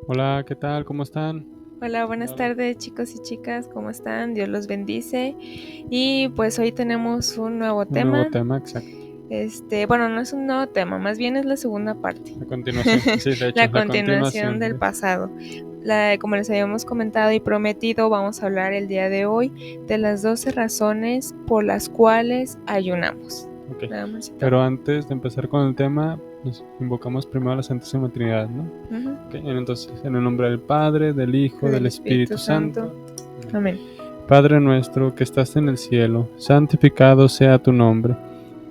Hola, ¿qué tal? ¿Cómo están? Hola, buenas tardes chicos y chicas, ¿cómo están? Dios los bendice. Y pues hoy tenemos un nuevo Un nuevo tema. tema, exacto. Bueno, no es un nuevo tema, más bien es la segunda parte. La continuación, sí, de hecho, La la continuación continuación. del pasado. Como les habíamos comentado y prometido, vamos a hablar el día de hoy de las 12 razones por las cuales ayunamos. Ok, Nada más. pero antes de empezar con el tema, nos invocamos primero a la Santísima Trinidad, ¿no? Ujú. Okay, entonces, en el nombre del Padre, del Hijo, del Espíritu Santo. Amén. Padre nuestro que estás en el cielo, santificado sea tu nombre.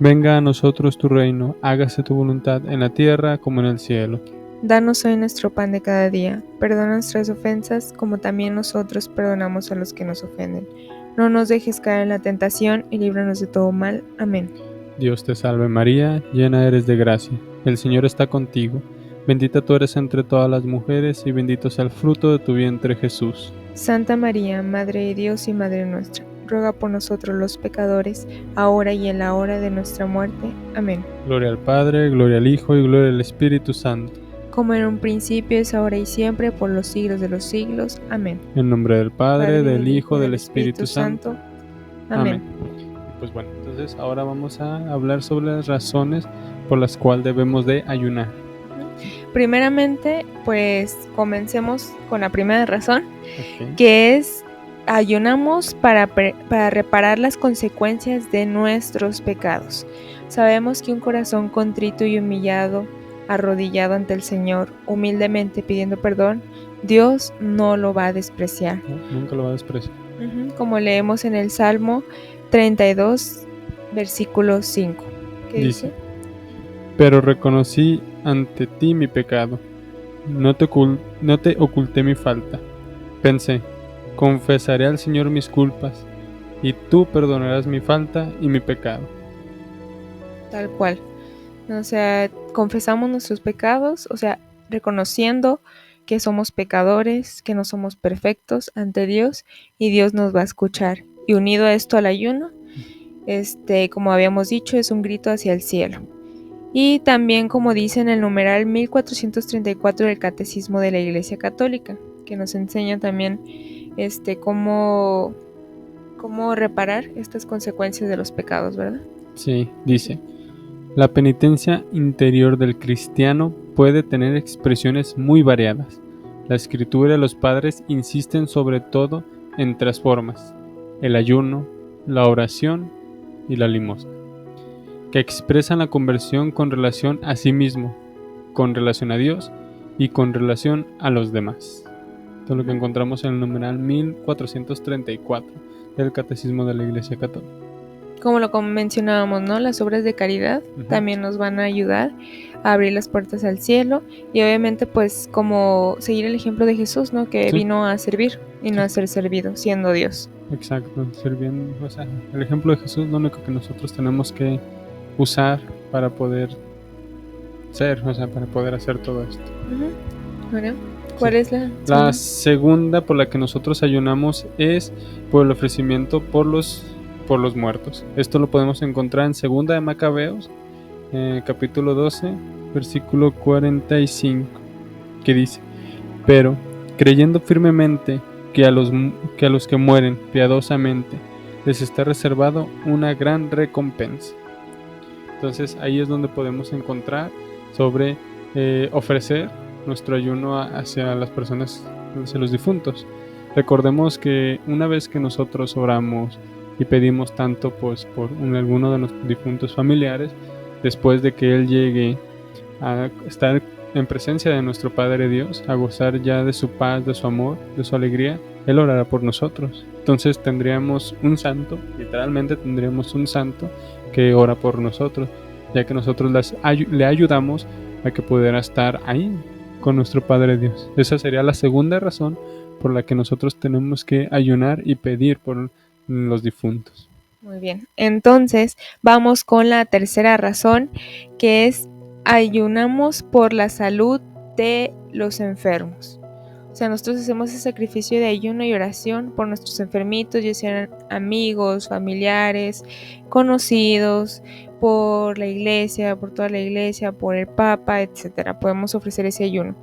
Venga a nosotros tu reino, hágase tu voluntad en la tierra como en el cielo. Danos hoy nuestro pan de cada día. Perdona nuestras ofensas, como también nosotros perdonamos a los que nos ofenden. No nos dejes caer en la tentación y líbranos de todo mal. Amén. Dios te salve María, llena eres de gracia. El Señor está contigo. Bendita tú eres entre todas las mujeres y bendito sea el fruto de tu vientre Jesús. Santa María, Madre de Dios y Madre nuestra, ruega por nosotros los pecadores, ahora y en la hora de nuestra muerte. Amén. Gloria al Padre, gloria al Hijo y gloria al Espíritu Santo. Como en un principio, es ahora y siempre, por los siglos de los siglos. Amén. En nombre del Padre, Padre, del Hijo, del Espíritu Santo. Amén. Pues bueno, entonces ahora vamos a hablar sobre las razones por las cuales debemos de ayunar. Primeramente, pues comencemos con la primera razón, Okay. que es ayunamos para reparar las consecuencias de nuestros pecados. Sabemos que un corazón contrito y humillado, arrodillado ante el Señor, humildemente pidiendo perdón, Dios no lo va a despreciar. No, nunca lo va a despreciar. Como leemos en el Salmo 32, versículo 5. ¿Qué dice? Pero reconocí ante ti mi pecado, no te oculté mi falta. Pensé, confesaré al Señor mis culpas, y tú perdonarás mi falta y mi pecado. Tal cual. O sea, confesamos nuestros pecados, o sea, reconociendo que somos pecadores, que no somos perfectos ante Dios y Dios nos va a escuchar. Y unido a esto al ayuno, como habíamos dicho, es un grito hacia el cielo. Y también, como dice en el numeral 1434 del Catecismo de la Iglesia Católica, que nos enseña también cómo reparar estas consecuencias de los pecados, ¿verdad? Sí, dice, la penitencia interior del cristiano puede tener expresiones muy variadas. La escritura y los padres insisten sobre todo en tres formas: el ayuno, la oración y la limosna, que expresan la conversión con relación a sí mismo, con relación a Dios y con relación a los demás. Esto es lo que encontramos en el numeral 1434 del Catecismo de la Iglesia Católica. Como lo mencionábamos, ¿no? Las obras de caridad también nos van a ayudar a abrir las puertas al cielo y obviamente pues como seguir el ejemplo de Jesús, ¿no? Que vino a servir y no a ser servido, siendo Dios. Exacto, sirviendo, o sea, el ejemplo de Jesús es lo único que nosotros tenemos que usar para poder ser, o sea, para poder hacer todo esto. Bueno, ¿cuál es la segunda? La segunda por la que nosotros ayunamos es por el ofrecimiento por los muertos. Esto lo podemos encontrar en Segunda de Macabeos, capítulo 12, versículo 45, que dice: pero creyendo firmemente que a los que mueren piadosamente les está reservado una gran recompensa. Entonces ahí es donde podemos encontrar sobre ofrecer nuestro ayuno hacia las personas, hacia los difuntos. Recordemos que una vez que nosotros oramos y pedimos tanto pues por alguno de nuestros difuntos familiares, después de que él llegue a estar en presencia de nuestro Padre Dios, a gozar ya de su paz, de su amor, de su alegría, Él orará por nosotros. Entonces tendríamos un santo, literalmente tendríamos un santo que ora por nosotros, ya que nosotros le ayudamos a que pudiera estar ahí con nuestro Padre Dios. Esa sería la segunda razón por la que nosotros tenemos que ayunar y pedir por los difuntos. Muy bien, entonces vamos con la tercera razón, que es ayunamos por la salud de los enfermos. O sea, nosotros hacemos ese sacrificio de ayuno y oración por nuestros enfermitos, ya sean amigos, familiares, conocidos, por la iglesia, por toda la iglesia, por el Papa, etcétera. Podemos ofrecer ese ayuno.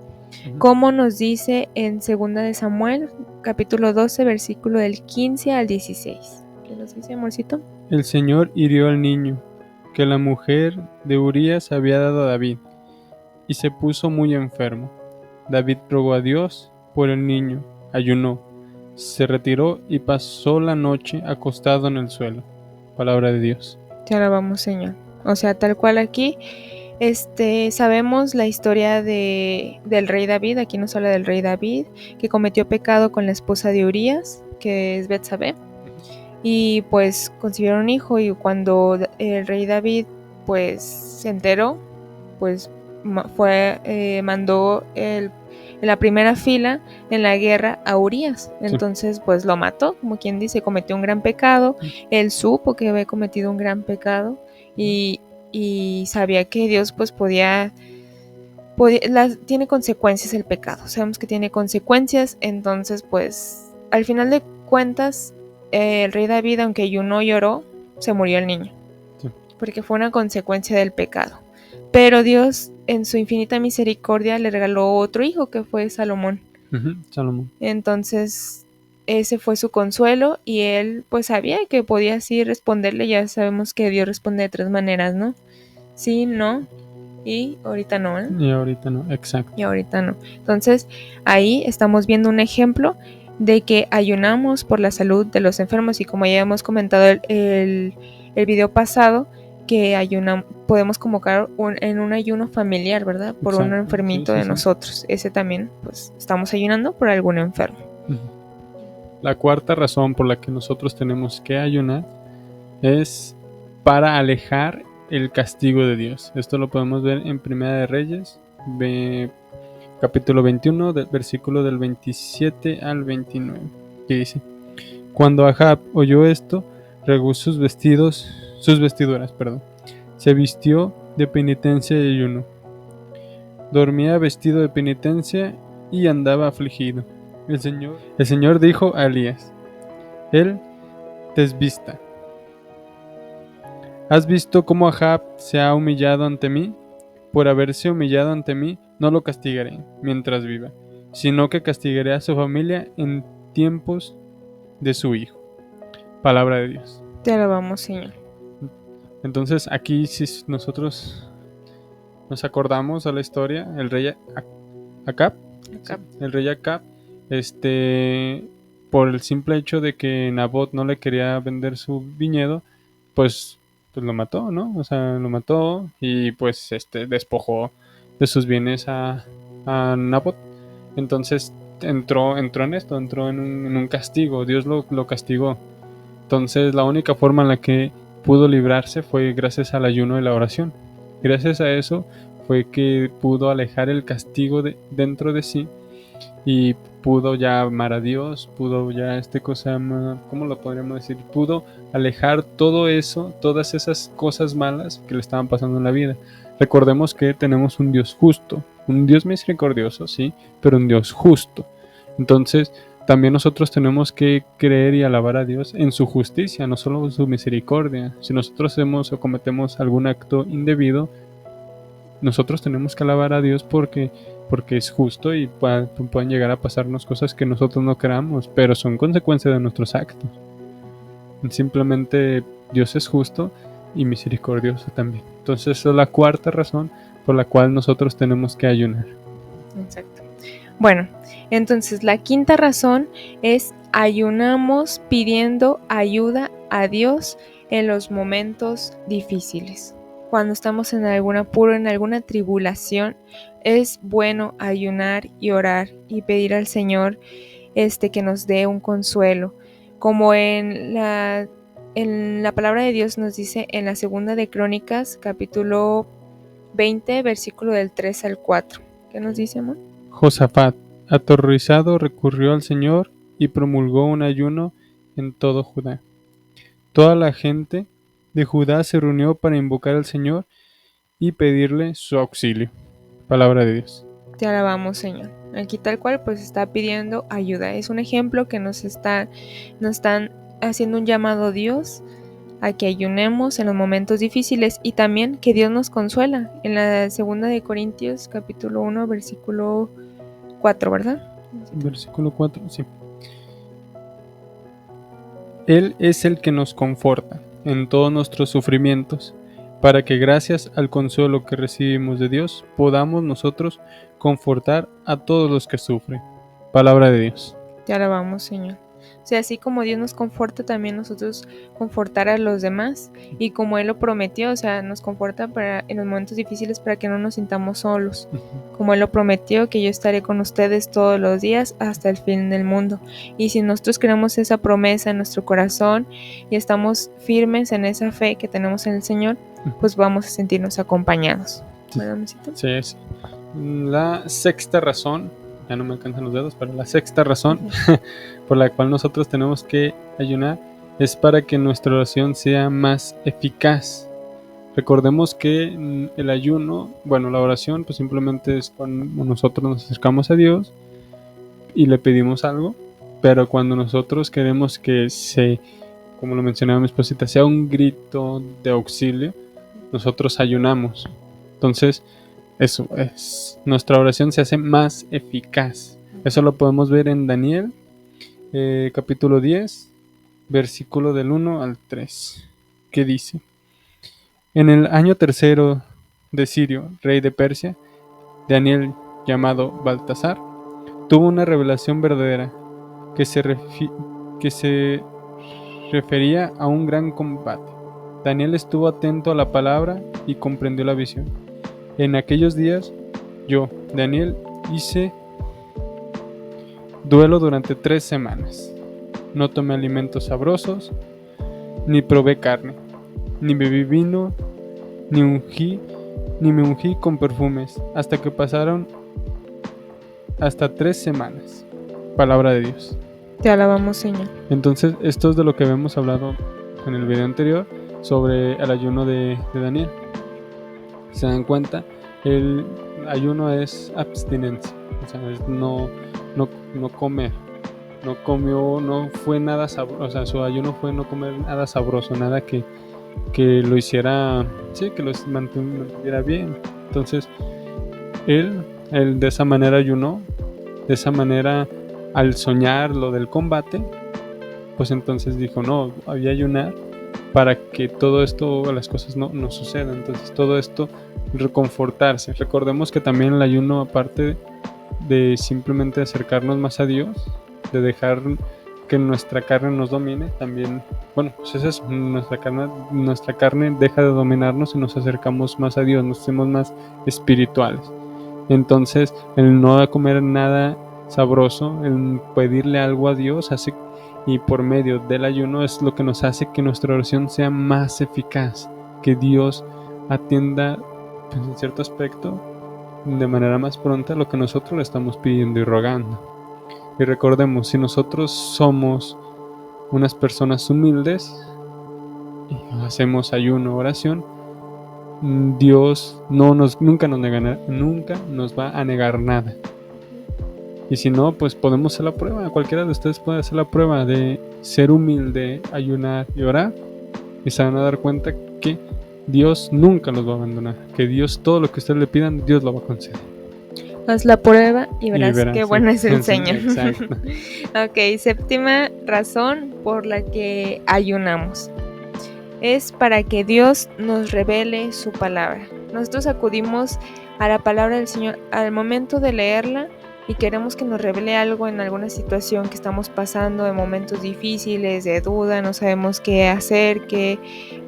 Como nos dice en 2 de Samuel, capítulo 12, versículo del 15 al 16. ¿Qué nos dice, amorcito? El Señor hirió al niño, que la mujer de Urías había dado a David, y se puso muy enfermo. David rogó a Dios por el niño, ayunó, se retiró y pasó la noche acostado en el suelo. Palabra de Dios. Te alabamos, Señor. O sea, tal cual aquí, sabemos la historia del rey David. Aquí nos habla del rey David, que cometió pecado con la esposa de Urías, que es Betsabé, y pues concibieron un hijo. Y cuando el rey David pues se enteró, pues mandó en la primera fila en la guerra a Urías. Entonces pues lo mató, como quien dice, cometió un gran pecado. Él supo que había cometido un gran pecado y sabía que Dios pues tiene consecuencias el pecado. Sabemos que tiene consecuencias. Entonces pues al final de cuentas el rey David, aunque ayunó y lloró, se murió el niño, porque fue una consecuencia del pecado. Pero Dios, en su infinita misericordia, le regaló otro hijo, que fue Salomón. Salomón. Entonces, ese fue su consuelo, y él pues sabía que podía así responderle. Ya sabemos que Dios responde de 3 maneras, ¿no? Sí, no, y ahorita no, ¿eh? Y ahorita no, exacto. Y ahorita no. Entonces, ahí estamos viendo un ejemplo de que ayunamos por la salud de los enfermos, y como ya hemos comentado el video pasado, que podemos convocar en un ayuno familiar, ¿verdad? Por un enfermito de nosotros. Ese también, pues, estamos ayunando por algún enfermo. La cuarta razón por la que nosotros tenemos que ayunar es para alejar el castigo de Dios. Esto lo podemos ver en Primera de Reyes, capítulo 21, versículo del 27 al 29, que dice: Cuando Ahab oyó esto, regó sus vestiduras, se vistió de penitencia y ayuno. Dormía vestido de penitencia y andaba afligido. El Señor dijo a Elías: Él desvista. ¿Has visto cómo Ahab se ha humillado ante mí? Por haberse humillado ante mí, no lo castigaré mientras viva, sino que castigaré a su familia en tiempos de su hijo. Palabra de Dios. Te alabamos, Señor. Entonces aquí, si nosotros nos acordamos a la historia, el rey Acab, el rey Acab, por el simple hecho de que Nabot no le quería vender su viñedo, pues lo mató, ¿no? O sea, lo mató y pues despojó de sus bienes a Nabot. Entonces entró en esto, entró en un castigo. Dios lo castigó. Entonces la única forma en la que pudo librarse fue gracias al ayuno y la oración. Gracias a eso fue que pudo alejar el castigo dentro de sí, y pudo ya amar a Dios, pudo ya ¿cómo lo podríamos decir? Pudo alejar todo eso, todas esas cosas malas que le estaban pasando en la vida. Recordemos que tenemos un Dios justo, un Dios misericordioso, sí, pero un Dios justo. Entonces, también nosotros tenemos que creer y alabar a Dios en su justicia, no solo en su misericordia. Si nosotros hacemos o cometemos algún acto indebido, nosotros tenemos que alabar a Dios porque es justo, y pueden llegar a pasarnos cosas que nosotros no queramos, pero son consecuencia de nuestros actos. Simplemente Dios es justo y misericordioso también. Entonces esa es la cuarta razón por la cual nosotros tenemos que ayunar. Exacto. Bueno, entonces la quinta razón es: ayunamos pidiendo ayuda a Dios en los momentos difíciles. Cuando estamos en algún apuro, en alguna tribulación, es bueno ayunar y orar y pedir al Señor que nos dé un consuelo. Como en la palabra de Dios nos dice en la segunda de Crónicas, capítulo 20, versículo del 3 al 4. ¿Qué nos dice, amor? Josafat, aterrorizado, recurrió al Señor y promulgó un ayuno en todo Judá. Toda la gente de Judá se reunió para invocar al Señor y pedirle su auxilio. Palabra de Dios. Te alabamos, Señor. Aquí tal cual pues está pidiendo ayuda. Es un ejemplo que nos están haciendo un llamado a Dios a que ayunemos en los momentos difíciles y también que Dios nos consuela. En la segunda de Corintios capítulo 1 versículo 4, ¿verdad? Versículo 4, sí. Él es el que nos conforta en todos nuestros sufrimientos, para que gracias al consuelo que recibimos de Dios podamos nosotros confortar a todos los que sufren. Palabra de Dios. Te alabamos, Señor. O sea, así como Dios nos conforta, también nosotros confortar a los demás. Y como Él lo prometió, o sea, nos conforta en los momentos difíciles para que no nos sintamos solos. Como Él lo prometió, que yo estaré con ustedes todos los días hasta el fin del mundo. Y si nosotros creemos esa promesa en nuestro corazón y estamos firmes en esa fe que tenemos en el Señor, pues vamos a sentirnos acompañados. ¿Verdad, Mesito? Sí, sí. La sexta razón, ya no me alcanzan los dedos, pero la sexta razón por la cual nosotros tenemos que ayunar es para que nuestra oración sea más eficaz. Recordemos que el ayuno, bueno, la oración pues simplemente es cuando nosotros nos acercamos a Dios y le pedimos algo, pero cuando nosotros queremos que como lo mencionaba mi esposita, sea un grito de auxilio, nosotros ayunamos. Entonces, eso es, nuestra oración se hace más eficaz. Eso lo podemos ver en Daniel, capítulo 10, versículo del 1 al 3, que dice: En el año tercero de Cirio, rey de Persia, Daniel, llamado Baltasar, tuvo una revelación verdadera que se refería a un gran combate. Daniel estuvo atento a la palabra y comprendió la visión. En aquellos días, yo, Daniel, hice duelo durante 3 semanas. No tomé alimentos sabrosos, ni probé carne, ni bebí vino, ni me ungí con perfumes, hasta que pasaron hasta 3 semanas. Palabra de Dios. Te alabamos, Señor. Entonces, esto es de lo que habíamos hablado en el video anterior sobre el ayuno de Daniel. ¿Se dan cuenta? El ayuno es abstinencia, o sea, es no comer. No comió, no fue nada sabroso, o sea, su ayuno fue no comer nada sabroso, nada que lo hiciera, sí, que lo mantuviera bien. Entonces, él de esa manera ayunó, de esa manera, al soñar lo del combate, pues entonces dijo, no, había ayunar para que todo esto, las cosas no sucedan. Entonces todo esto, reconfortarse. Recordemos que también el ayuno, aparte de simplemente acercarnos más a Dios, de dejar que nuestra carne nos domine, también, bueno, pues es eso, nuestra carne deja de dominarnos y nos acercamos más a Dios, nos hacemos más espirituales. Entonces, el no comer nada sabroso, el pedirle algo a Dios, y por medio del ayuno es lo que nos hace que nuestra oración sea más eficaz, que Dios atienda, pues, en cierto aspecto, de manera más pronta lo que nosotros le estamos pidiendo y rogando. Y recordemos, si nosotros somos unas personas humildes y hacemos ayuno, oración, Dios nunca nos va a negar nada. Y si no, pues podemos hacer la prueba. Cualquiera de ustedes puede hacer la prueba de ser humilde, ayunar y orar, y se van a dar cuenta que Dios nunca los va a abandonar, que Dios, todo lo que ustedes le pidan, Dios lo va a conceder. Haz la prueba y verás qué bueno es el Sí, Señor. exacto. Ok, séptima razón por la que ayunamos. Es para que Dios nos revele su palabra. Nosotros acudimos a la palabra del Señor al momento de leerla y queremos que nos revele algo en alguna situación que estamos pasando, de momentos difíciles, de duda, no sabemos qué hacer, qué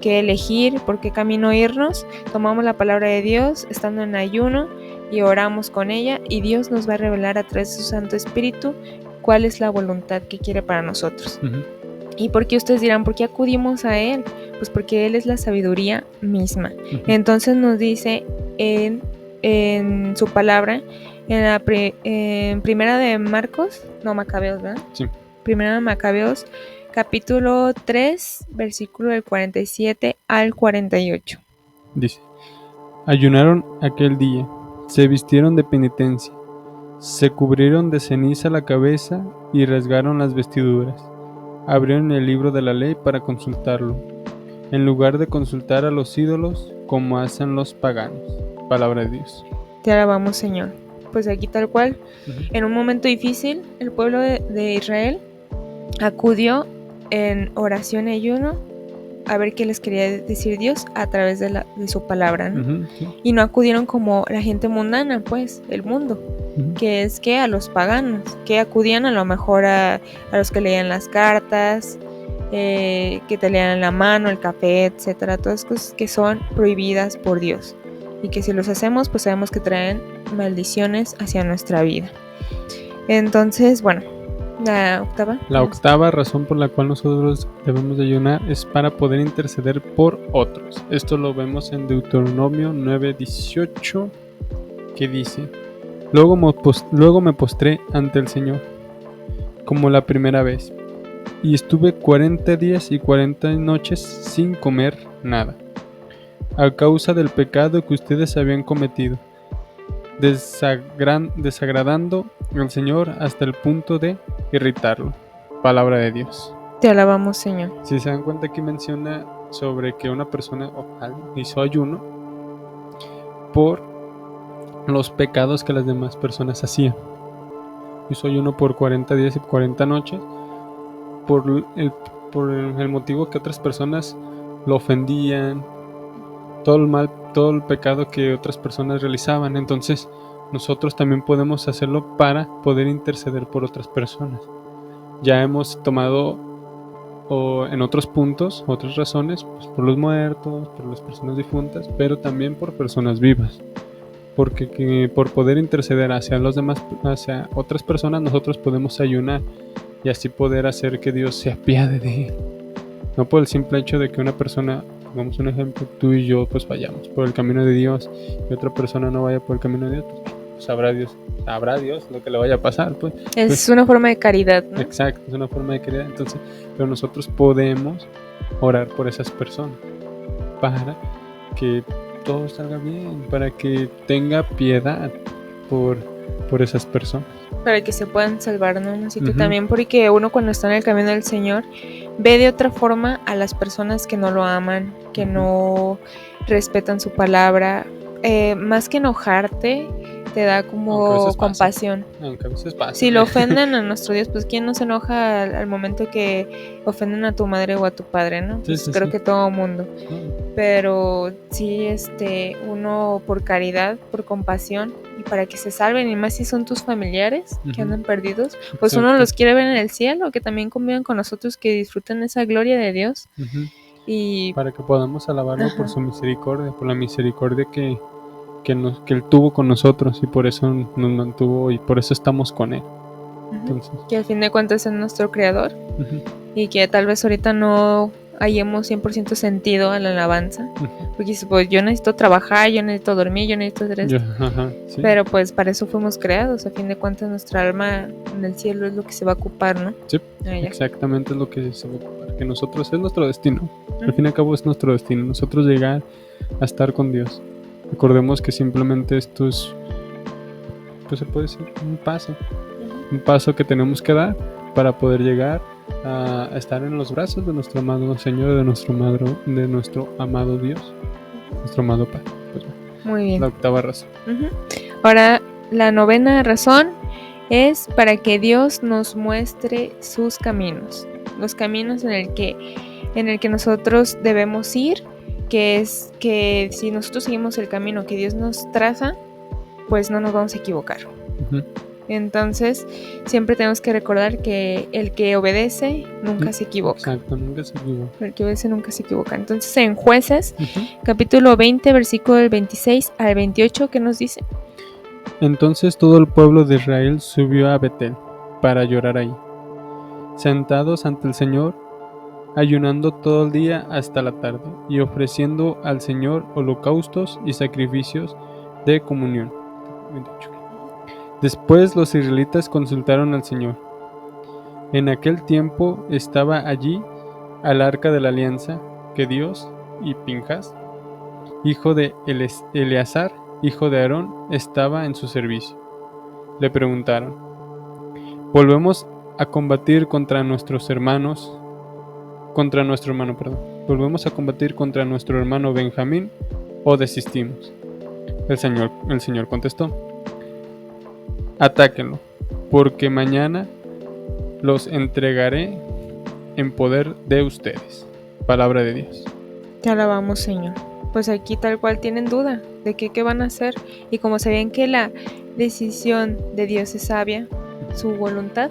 elegir, por qué camino irnos. Tomamos la palabra de Dios estando en ayuno y oramos con ella, y Dios nos va a revelar a través de su Santo Espíritu cuál es la voluntad que quiere para nosotros. ¿Y por qué ustedes dirán, por qué acudimos a Él? Pues porque Él es la sabiduría misma. Entonces nos dice en su palabra, en Primera de Macabeos, ¿verdad? Sí. Primera de Macabeos, capítulo 3, versículo del 47 al 48. Dice: ayunaron aquel día, se vistieron de penitencia, Se cubrieron de ceniza la cabeza y rasgaron las vestiduras. Abrieron el libro de la ley para consultarlo, en lugar de consultar a los ídolos como hacen los paganos. Palabra de Dios. Te alabamos, Señor. Pues aquí tal cual, Ujú. en un momento difícil, el pueblo de Israel acudió en oración y ayuno a ver qué les quería decir Dios a través de su palabra, ¿no? Ujú, sí. Y no acudieron como la gente mundana, pues, el mundo, Ujú. que es que a los paganos, que acudían a lo mejor a los que leían las cartas, que te leían la mano, el café, etcétera, todas cosas que son prohibidas por Dios y que si los hacemos, pues sabemos que traen maldiciones hacia nuestra vida. Entonces, bueno, la octava. La octava razón por la cual nosotros debemos de ayunar es para poder interceder por otros. Esto lo vemos en Deuteronomio 9:18, que dice: luego me postré ante el Señor, como la primera vez, y estuve 40 días y 40 noches sin comer nada, a causa del pecado que ustedes habían cometido, desagradando al Señor hasta el punto de irritarlo. Palabra de Dios. Te alabamos, Señor. Si se dan cuenta, aquí menciona sobre que una persona hizo ayuno por los pecados que las demás personas hacían. Hizo ayuno por 40 días y 40 noches por el motivo que otras personas lo ofendían, todo el pecado que otras personas realizaban. Entonces nosotros también podemos hacerlo para poder interceder por otras personas. Ya hemos tomado en otros puntos, otras razones, pues por los muertos, por las personas difuntas, pero también por personas vivas. Porque por poder interceder hacia los demás, hacia otras personas, nosotros podemos ayunar y así poder hacer que Dios se apiade de él. No por el simple hecho de que una persona, pongamos un ejemplo, tú y yo pues vayamos por el camino de Dios y otra persona no vaya por el camino de Dios, pues sabrá Dios lo que le vaya a pasar, pues. Es una forma de caridad, ¿no? Exacto, es una forma de caridad. Entonces, pero nosotros podemos orar por esas personas para que todo salga bien, para que tenga piedad por esas personas. Para que se puedan salvar, ¿no? Así que Ujú. también porque uno cuando está en el camino del Señor ve de otra forma a las personas que no lo aman, que Ujú. no respetan su palabra. Más que enojarte, te da Aunque a como veces pasa. compasión. Aunque a veces pasa. Si lo ofenden a nuestro Dios, pues ¿quién no se enoja al momento que ofenden a tu madre o a tu padre, no? Pues Sí, creo sí. que todo mundo. No, Pero sí, uno por caridad, por compasión y para que se salven, y más si son tus familiares que Ujú. andan perdidos, pues Exacto. uno los quiere ver en el cielo, que también convivan con nosotros, que disfruten esa gloria de Dios. Ujú. Y Para que podamos alabarlo por Ajá. su misericordia, por la misericordia que Él tuvo con nosotros, y por eso nos mantuvo y por eso estamos con Él. Entonces, que al fin de cuentas es nuestro creador ujú, y que tal vez ahorita no hallemos 100% sentido a la alabanza, ujú. porque dices, pues yo necesito trabajar, yo necesito dormir, yo necesito hacer esto. Ajá, sí. Pero pues para eso fuimos creados, a fin de cuentas nuestra alma en el cielo es lo que se va a ocupar, ¿no? Sí, Ya. exactamente es lo que se va a ocupar, que nosotros es nuestro destino. Al Ujú. fin y al cabo es nuestro destino, nosotros llegar a estar con Dios. Recordemos que simplemente esto es, pues se puede decir, un paso que tenemos que dar para poder llegar a estar en los brazos de nuestro amado Señor, de nuestro amado Dios, nuestro amado Padre. Pues, Muy bien. la octava razón. Ujú. Ahora, la novena razón es para que Dios nos muestre sus caminos, los caminos en el que nosotros debemos ir, que es que si nosotros seguimos el camino que Dios nos traza, pues no nos vamos a equivocar. Ujú. Entonces, siempre tenemos que recordar que el que obedece nunca se equivoca. Exacto, nunca se equivoca. El que obedece nunca se equivoca. Entonces, en Jueces, Ujú. capítulo 20, versículo del 26 al 28, ¿qué nos dice? Entonces todo el pueblo de Israel subió a Betel para llorar ahí, sentados ante el Señor, ayunando todo el día hasta la tarde y ofreciendo al Señor holocaustos y sacrificios de comunión. 28. Después los israelitas consultaron al Señor. En aquel tiempo estaba allí al arca de la alianza que Dios y Pinjas, hijo de Eleazar, hijo de Aarón, estaba en su servicio. le preguntaron: ¿volvemos a combatir contra nuestro hermano, perdón? ¿Volvemos a combatir contra nuestro hermano Benjamín o desistimos? El Señor contestó: atáquenlo, porque mañana los entregaré en poder de ustedes. Palabra de Dios. Te alabamos, Señor. Pues aquí tal cual tienen duda de qué van a hacer. Y como sabían que la decisión de Dios es sabia, su voluntad,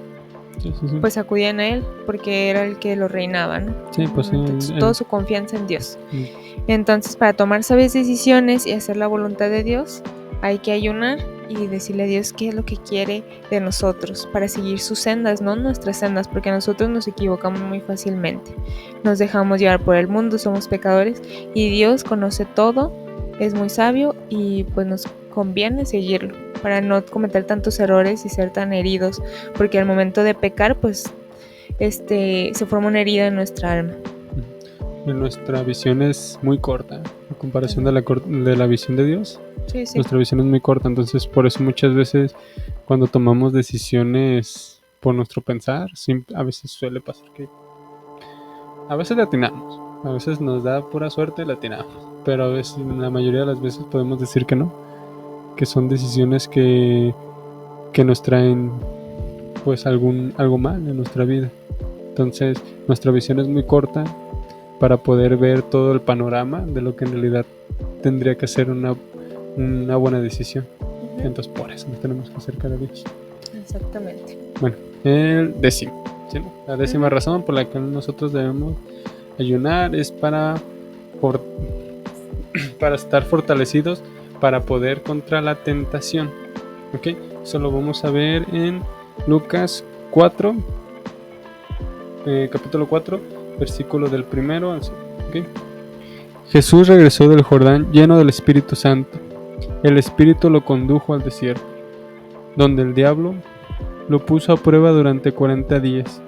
Sí. pues acudían a Él, porque era el que lo reinaba, ¿no? Sí, pues sí. Toda su confianza en Dios. Entonces, para tomar sabias decisiones y hacer la voluntad de Dios, hay que ayunar y decirle a Dios qué es lo que quiere de nosotros, para seguir sus sendas, no nuestras sendas, porque nosotros nos equivocamos muy fácilmente. Nos dejamos llevar por el mundo, somos pecadores, y Dios conoce todo, es muy sabio, y pues nos conviene seguirlo, para no cometer tantos errores y ser tan heridos, porque al momento de pecar, pues se forma una herida en nuestra alma. Nuestra visión es muy corta en comparación de la visión de Dios. Sí. Nuestra visión es muy corta, entonces por eso muchas veces cuando tomamos decisiones por nuestro pensar, a veces suele pasar que a veces le atinamos, a veces nos da pura suerte y le atinamos, pero a veces, la mayoría de las veces podemos decir que no, que son decisiones que nos traen pues algo mal en nuestra vida. Entonces nuestra visión es muy corta para poder ver todo el panorama de lo que en realidad tendría que ser una buena decisión. Entonces por eso nos tenemos que acercar a Dios. Exactamente. Bueno, el décimo, ¿sí? La décima razón por la que nosotros debemos ayunar es para estar fortalecidos para poder contra la tentación. ¿Ok? Eso lo vamos a ver en Lucas 4, capítulo 4, versículo del 1 al 5. ¿Okay? Jesús regresó del Jordán lleno del Espíritu Santo. El Espíritu lo condujo al desierto, donde el diablo lo puso a prueba durante 40 días.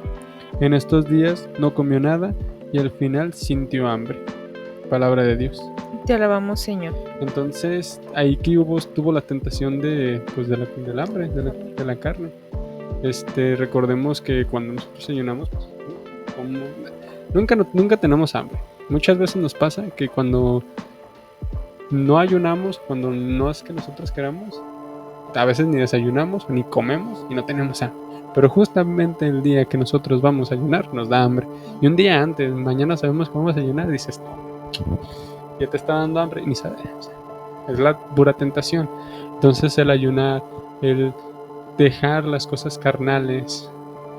En estos días no comió nada y al final sintió hambre. Palabra de Dios. Te alabamos, Señor. Entonces ahí que tuvo la tentación del hambre, de la carne. Recordemos que cuando nosotros ayunamos, pues, nunca tenemos hambre. Muchas veces nos pasa que cuando no ayunamos, cuando no es que nosotros queramos, a veces ni desayunamos ni comemos y no tenemos hambre. Pero justamente el día que nosotros vamos a ayunar nos da hambre. Y un día antes, mañana sabemos que vamos a ayunar, dices, ya te está dando hambre y ni sabes. Es la pura tentación. Entonces el ayunar, el dejar las cosas carnales,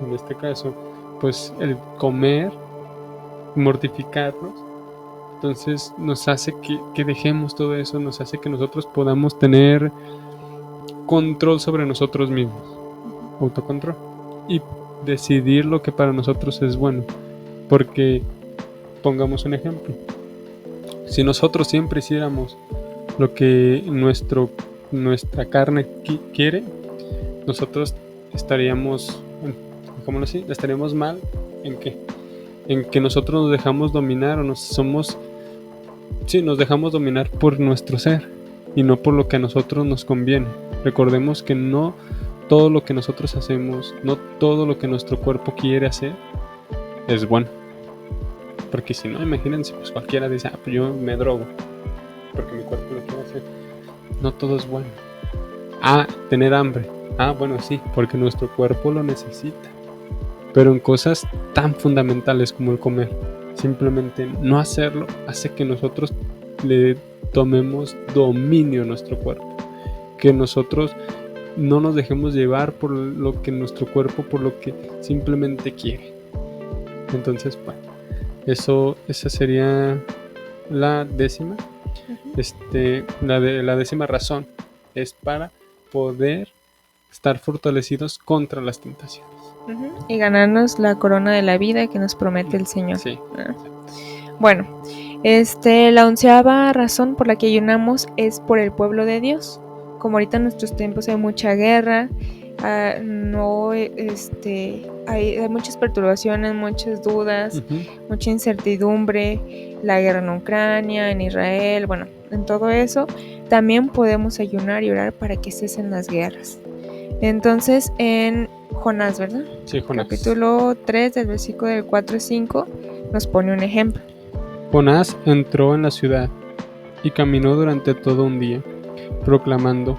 en este caso, pues el comer, mortificarnos, entonces nos hace que dejemos todo eso, nos hace que nosotros podamos tener control sobre nosotros mismos, autocontrol, y decidir lo que para nosotros es bueno. Porque, pongamos un ejemplo, si nosotros siempre hiciéramos lo que nuestra carne quiere, nosotros estaríamos mal. ¿En qué? En que nosotros nos dejamos dominar nos dejamos dominar por nuestro ser y no por lo que a nosotros nos conviene. Recordemos que no todo lo que nosotros hacemos, no todo lo que nuestro cuerpo quiere hacer es bueno. Porque si no, imagínense, pues cualquiera dice, pues yo me drogo porque mi cuerpo lo quiere hacer. No todo es bueno. Tener hambre. Bueno, sí, porque nuestro cuerpo lo necesita. Pero en cosas tan fundamentales como el comer, simplemente no hacerlo hace que nosotros le tomemos dominio a nuestro cuerpo. Que nosotros no nos dejemos llevar por lo que nuestro cuerpo, por lo que simplemente quiere. Entonces, bueno, esa sería la décima. La décima razón es para poder estar fortalecidos contra las tentaciones. Y ganarnos la corona de la vida que nos promete el Señor. Sí. Bueno, la 11ª razón por la que ayunamos es por el pueblo de Dios. Como ahorita en nuestros tiempos hay mucha guerra, hay muchas perturbaciones, muchas dudas, mucha incertidumbre, la guerra en Ucrania, en Israel, bueno, en todo eso, también podemos ayunar y orar para que cesen las guerras. Entonces en Jonás, ¿verdad? Sí, Jonás. Capítulo 3 del versículo del 4 al 5 nos pone un ejemplo. Jonás entró en la ciudad y caminó durante todo un día, proclamando: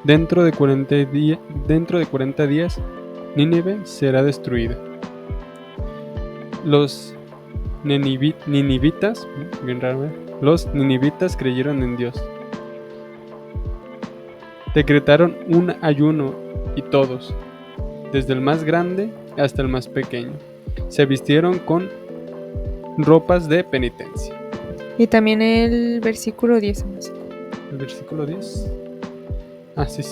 dentro de 40 días, Nínive será destruida. Los ninivitas, bien raro, los ninivitas creyeron en Dios. Decretaron un ayuno y todos, desde el más grande hasta el más pequeño, se vistieron con ropas de penitencia. Y también el versículo 10. El versículo 10. Sí.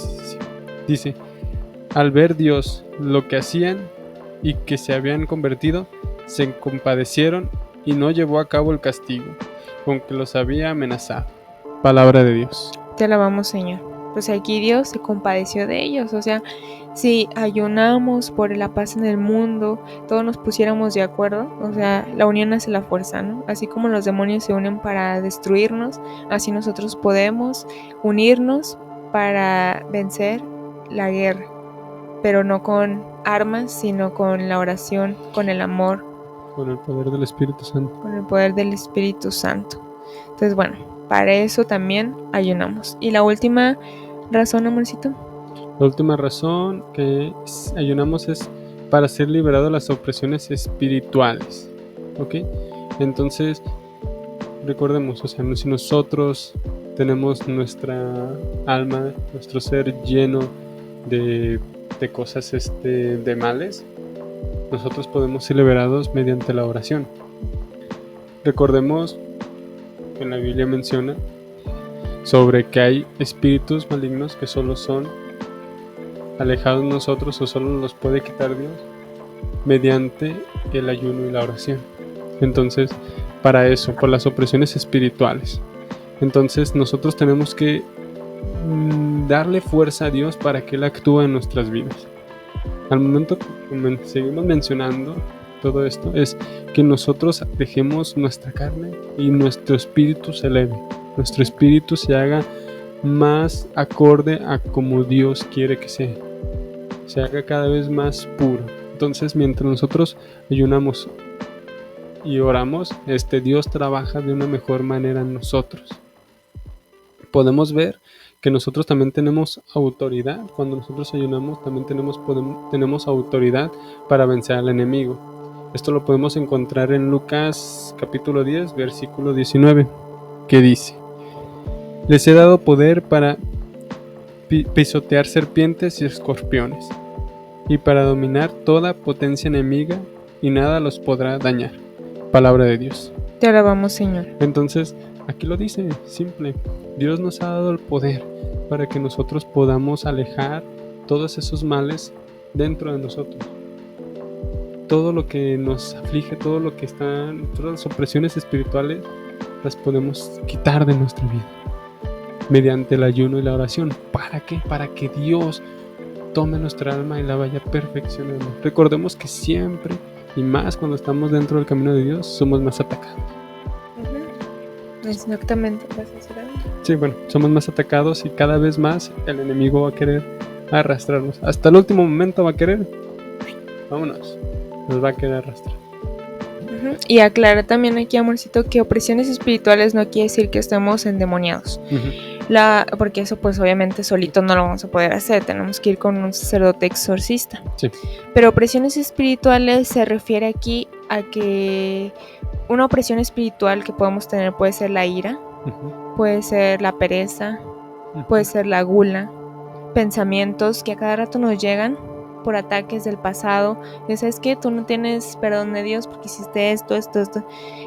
Dice: al ver Dios lo que hacían y que se habían convertido, se compadecieron y no llevó a cabo el castigo con que los había amenazado. Palabra de Dios. Te alabamos, Señor. Pues aquí Dios se compadeció de ellos. O sea, si ayunamos por la paz en el mundo, todos nos pusiéramos de acuerdo, o sea, la unión hace la fuerza, ¿no? Así como los demonios se unen para destruirnos, así nosotros podemos unirnos para vencer la guerra, pero no con armas, sino con la oración, con el amor, con el poder del Espíritu Santo. Con el poder del Espíritu Santo. Entonces, bueno, para eso también ayunamos. Y la última razón, amorcito. La última razón que ayunamos es para ser liberado de las opresiones espirituales. ¿Ok? Entonces, recordemos, o sea, si nosotros tenemos nuestra alma, nuestro ser lleno de cosas de males, nosotros podemos ser liberados mediante la oración. Recordemos que la Biblia menciona sobre que hay espíritus malignos que solo son alejados de nosotros o solo los puede quitar Dios mediante el ayuno y la oración. Entonces, para eso, por las opresiones espirituales. Entonces, nosotros tenemos que darle fuerza a Dios para que Él actúe en nuestras vidas. Al momento que seguimos mencionando todo esto, es que nosotros dejemos nuestra carne y nuestro espíritu se eleve. Nuestro espíritu se haga más acorde a como Dios quiere que sea. Se haga cada vez más puro. Entonces, mientras nosotros ayunamos y oramos, Dios trabaja de una mejor manera en nosotros. Podemos ver que nosotros también tenemos autoridad. Cuando nosotros ayunamos, también tenemos autoridad para vencer al enemigo. Esto lo podemos encontrar en Lucas capítulo 10, versículo 19, que dice: les he dado poder para pisotear serpientes y escorpiones, y para dominar toda potencia enemiga, y nada los podrá dañar. Palabra de Dios. Te alabamos, Señor. Entonces, aquí lo dice, simple. Dios nos ha dado el poder para que nosotros podamos alejar todos esos males dentro de nosotros. Todo lo que nos aflige, todo lo que está, todas las opresiones espirituales, las podemos quitar de nuestra vida mediante el ayuno y la oración. ¿Para qué? Para que Dios tome nuestra alma y la vaya perfeccionando. Recordemos que siempre, y más cuando estamos dentro del camino de Dios, somos más atacados. Exactamente. Sí, bueno, somos más atacados y cada vez más el enemigo va a querer arrastrarnos. Hasta el último momento va a querer, vámonos, nos va a querer arrastrar. Y aclara también aquí, amorcito, que opresiones espirituales no quiere decir que estemos endemoniados. Porque eso pues obviamente solito no lo vamos a poder hacer, tenemos que ir con un sacerdote exorcista. Sí. Pero opresiones espirituales se refiere aquí a que una opresión espiritual que podemos tener puede ser la ira, puede ser la pereza, puede ser la gula, pensamientos que a cada rato nos llegan por ataques del pasado. Y sabes que tú no tienes perdón de Dios porque hiciste esto.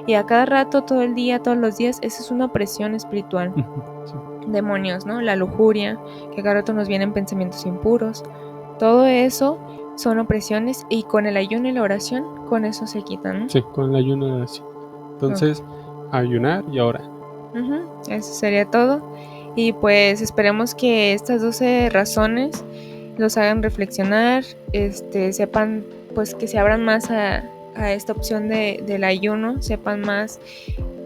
Y a cada rato, todo el día, todos los días, esa es una opresión espiritual. Sí. Demonios, ¿no? La lujuria, que a cada rato nos vienen pensamientos impuros. Todo eso son opresiones y con el ayuno y la oración, con eso se quitan, ¿no? Sí, con el ayuno y la oración. Entonces, ayunar y orar. Eso sería todo. Y pues esperemos que estas 12 razones los hagan reflexionar, sepan pues que se abran más a esta opción del ayuno, sepan más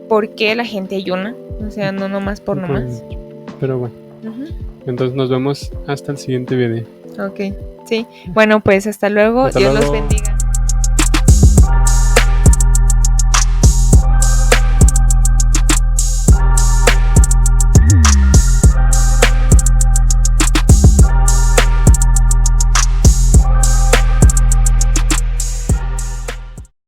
por qué la gente ayuna, o sea, no nomás por nomás. Pero bueno, entonces nos vemos hasta el siguiente video. Ok, sí. Bueno, pues hasta luego. Hasta Dios los luego. bendiga.